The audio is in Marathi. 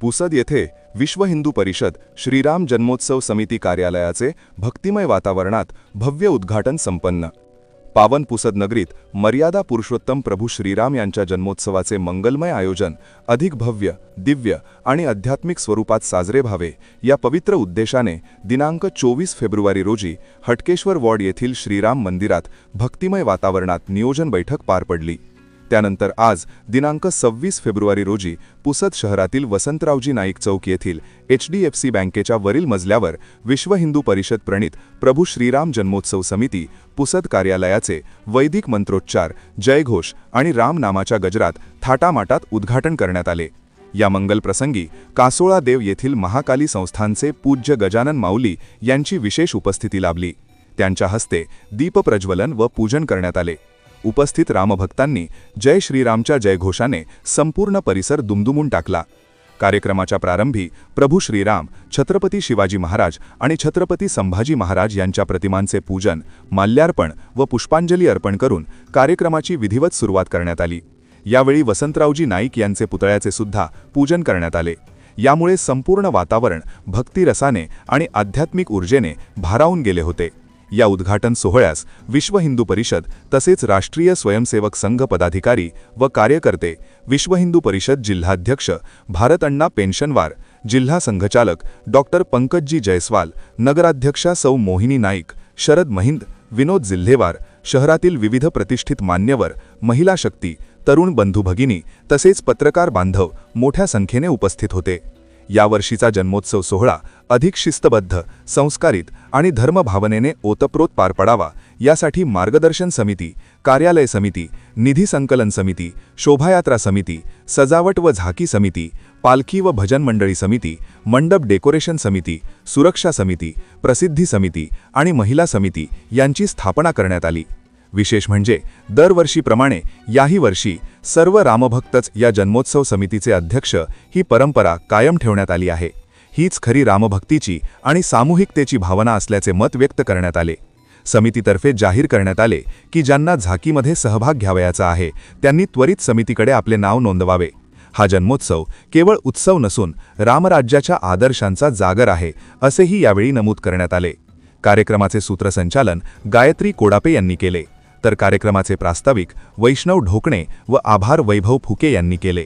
पुसद येथे विश्व हिंदू परिषद श्रीराम जन्मोत्सव समिती कार्यालयाचे भक्तिमय वातावरणात भव्य उद्घाटन संपन्न। पावन पुसद नगरीत मर्यादा पुरुषोत्तम प्रभू श्रीराम यांच्या जन्मोत्सवाचे मंगलमय आयोजन अधिक भव्य, दिव्य आणि आध्यात्मिक स्वरूपात साजरे व्हावे या पवित्र उद्देशाने दिनांक 24 फेब्रुवारी रोजी हटकेश्वर वॉर्ड येथील श्रीराम मंदिरात भक्तिमय वातावरणात नियोजन बैठक पार पडली। त्यानंतर आज दिनांक 26 फेब्रुवारी रोजी पुसद शहरातील वसंतरावजी नाईक चौक येथील HDFC बँकेच्या वरील मजल्यावर विश्व हिंदू परिषद प्रणित प्रभू श्रीराम जन्मोत्सव समिती पुसद कार्यालयाचे वैदिक मंत्रोच्चार, जयघोष आणि राम नामाच्या गजरात थाटामाटात उद्घाटन करण्यात आले। या मंगल प्रसंगी कासोळा देव येथील महाकाली संस्थानचे पूज्य गजानन माऊली यांची विशेष उपस्थिती लाभली। त्यांच्या हस्ते दीपप्रज्वलन व पूजन करण्यात आले। उपस्थित रामभक्तांनी जय श्रीरामच्या जयघोषाने संपूर्ण परिसर दुमदुमून टाकला। कार्यक्रमाच्या प्रारंभी प्रभू श्रीराम, छत्रपती शिवाजी महाराज आणि छत्रपती संभाजी महाराज यांच्या प्रतिमांचे पूजन, माल्यार्पण व पुष्पांजली अर्पण करून कार्यक्रमाची विधिवत सुरुवात करण्यात आली। यावेळी वसंतरावजी नाईक यांचे पुतळ्याचे सुद्धा पूजन करण्यात आले। यामुळे संपूर्ण वातावरण भक्तिरसाने आणि आध्यात्मिक ऊर्जेने भारावून गेले होते। या उद्घाटन सोहळ्यास विश्व हिंदू परिषद तसेच राष्ट्रीय स्वयंसेवक संघ पदाधिकारी व कार्यकर्ते, विश्व हिंदू परिषद जिल्हाध्यक्ष भारत अण्णा पेन्शनवार, जिल्हा संघचालक डॉक्टर पंकजी जयस्वाल, नगराध्यक्षा सौ मोहिनी नाईक, शरद महिंद, विनोद जिल्हेवार, शहरातील विविध प्रतिष्ठित मान्यवर, महिला शक्ती, तरुण बंधू भगिनी तसेच पत्रकार बांधव मोठ्या संख्येने उपस्थित होते। यावर्षीचा जन्मोत्सव सोहळा अधिक शिस्तबद्ध, संस्कारित आणि धर्मभावनेने ओतप्रोत पार पडावा यासाठी मार्गदर्शन समिती, कार्यालय समिती, निधी संकलन समिती, शोभायात्रा समिती, सजावट व झाकी समिती, पालखी व भजन मंडळी समिती, मंडप डेकोरेशन समिती, सुरक्षा समिती, प्रसिद्धी समिती आणि महिला समिती यांची स्थापना करण्यात आली। विशेष म्हणजे दरवर्षीप्रमाणे याही वर्षी सर्व रामभक्तच या जन्मोत्सव समितीचे अध्यक्ष ही परंपरा कायम ठेवण्यात आली आहे। हीच खरी रामभक्तीची आणि सामूहिकतेची भावना असल्याचे मत व्यक्त करण्यात आले। समितीतर्फे जाहीर करण्यात आले की ज्यांना झाकीमध्ये सहभाग घ्यावयाचा आहे त्यांनी त्वरित समितीकडे आपले नाव नोंदवावे। हा जन्मोत्सव केवळ उत्सव नसून रामराज्याच्या आदर्शांचा जागर आहे असेही यावेळी नमूद करण्यात आले। कार्यक्रमाचे सूत्रसंचालन गायत्री कोडापे यांनी केले, तर कार्यक्रमाचे प्रास्ताविक वैष्णव ढोकणे व आभार वैभव फुके यांनी केले।